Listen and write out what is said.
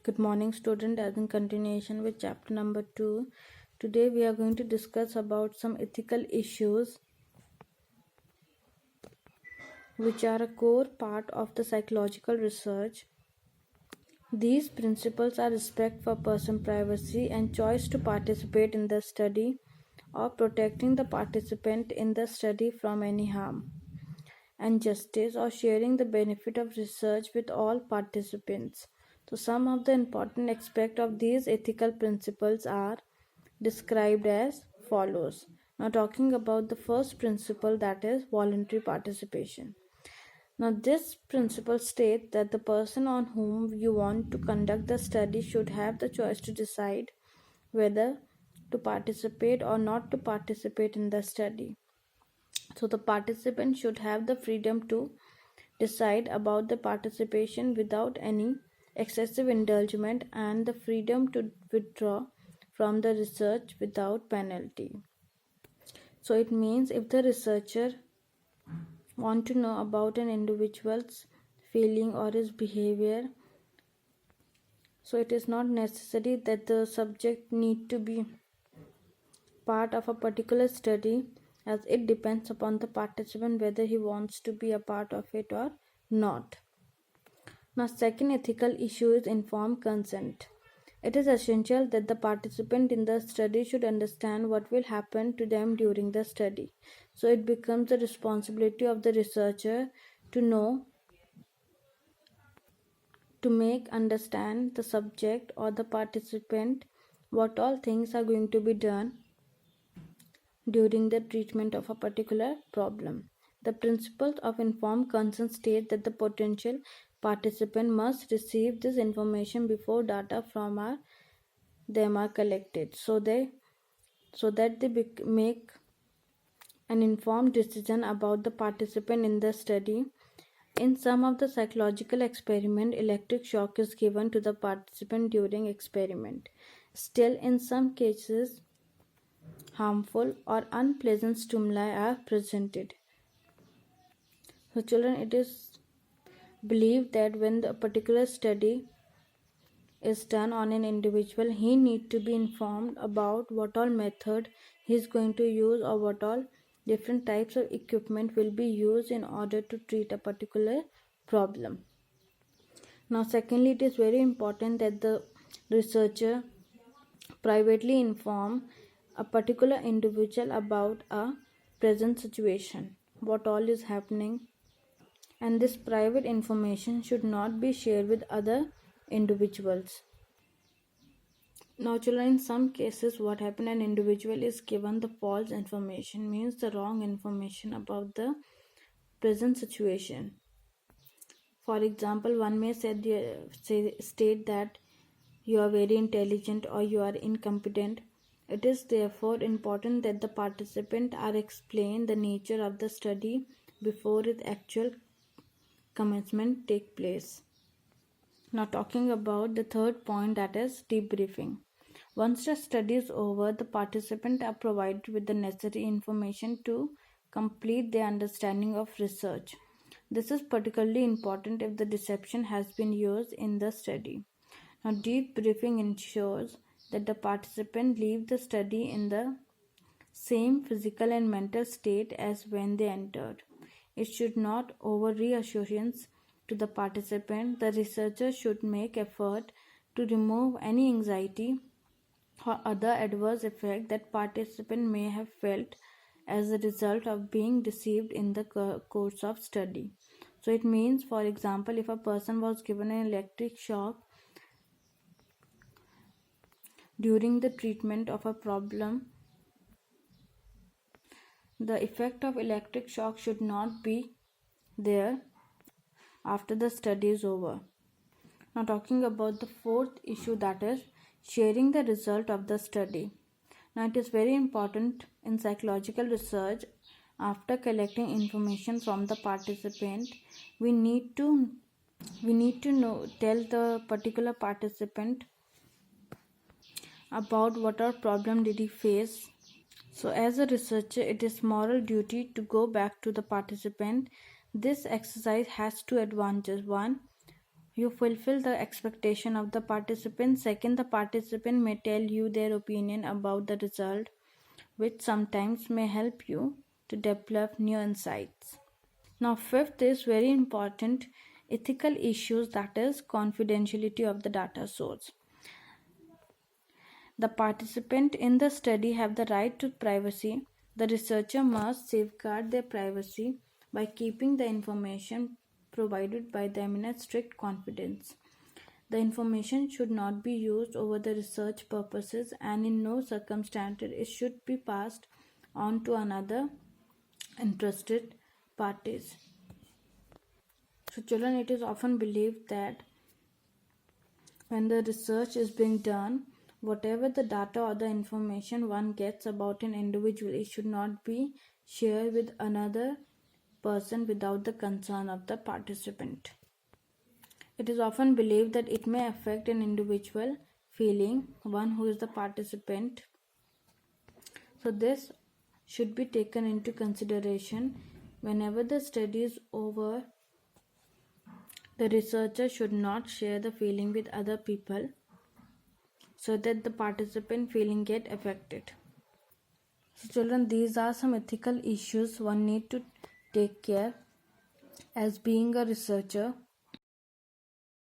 Good morning, student. As in continuation with chapter number 2, today we are going to discuss about some ethical issues which are a core part of the psychological research. These principles are respect for person privacy and choice to participate in the study, or protecting the participant in the study from any harm, and justice, or sharing the benefit of research with all participants. So some of the important aspects of these ethical principles are described as follows. Now, talking about the first principle, that is voluntary participation. Now, this principle states that the person on whom you want to conduct the study should have the choice to decide whether to participate or not to participate in the study. So, the participant should have the freedom to decide about the participation without any excessive indulgence and the freedom to withdraw from the research without penalty. So it means if the researcher want to know about an individual's feeling or his behavior, so it is not necessary that the subject need to be part of a particular study, as it depends upon the participant whether he wants to be a part of it or not. Now, second ethical issue is informed consent. It is essential that the participant in the study should understand what will happen to them during the study. So, it becomes the responsibility of the researcher to know, to make understand the subject or the participant what all things are going to be done during the treatment of a particular problem. The principles of informed consent state that the potential participant must receive this information before data from them are collected, so that they make an informed decision about the participant in the study. In some of the psychological experiment, electric shock is given to the participant during experiment. Still, in some cases, harmful or unpleasant stimuli are presented. So, children, it is believed that when a particular study is done on an individual, he need to be informed about what all method he is going to use or what all different types of equipment will be used in order to treat a particular problem. Now, secondly, it is very important that the researcher privately inform a particular individual about a present situation, what all is happening, and this private information should not be shared with other individuals. Now, children, in some cases, what happened, an individual is given the false information, means the wrong information about the present situation. For example, one may state that you are very intelligent or you are incompetent. It is therefore important that the participants are explained the nature of the study before its actual commencement take place. Now, talking about the third point, that is debriefing. Once the study is over, the participants are provided with the necessary information to complete their understanding of research. This is particularly important if the deception has been used in the study. Now, debriefing ensures that the participants leave the study in the same physical and mental state as when they entered. It should not over reassurance to the participant. The researcher should make effort to remove any anxiety or other adverse effect that participant may have felt as a result of being deceived in the course of study. So it means, for example, if a person was given an electric shock during the treatment of a problem, the effect of electric shock should not be there after the study is over. Now, talking about the fourth issue, that is sharing the result of the study. Now, it is very important in psychological research, after collecting information from the participant, we need to tell the particular participant about what our problem did he face. So, as a researcher, it is moral duty to go back to the participant. This exercise has two advantages. One, you fulfill the expectation of the participant. Second, the participant may tell you their opinion about the result, which sometimes may help you to develop new insights. Now, fifth is very important, ethical issues, that is confidentiality of the data source. The participant in the study have the right to privacy. The researcher must safeguard their privacy by keeping the information provided by them in a strict confidence. The information should not be used over the research purposes, and in no circumstances it should be passed on to another interested parties. So children, it is often believed that when the research is being done, whatever the data or the information one gets about an individual, it should not be shared with another person without the consent of the participant. It is often believed that it may affect an individual feeling, one who is the participant. So this should be taken into consideration whenever the study is over. The researcher should not share the feeling with other people so that the participant feeling get affected. So children, these are some ethical issues one need to take care as being a researcher.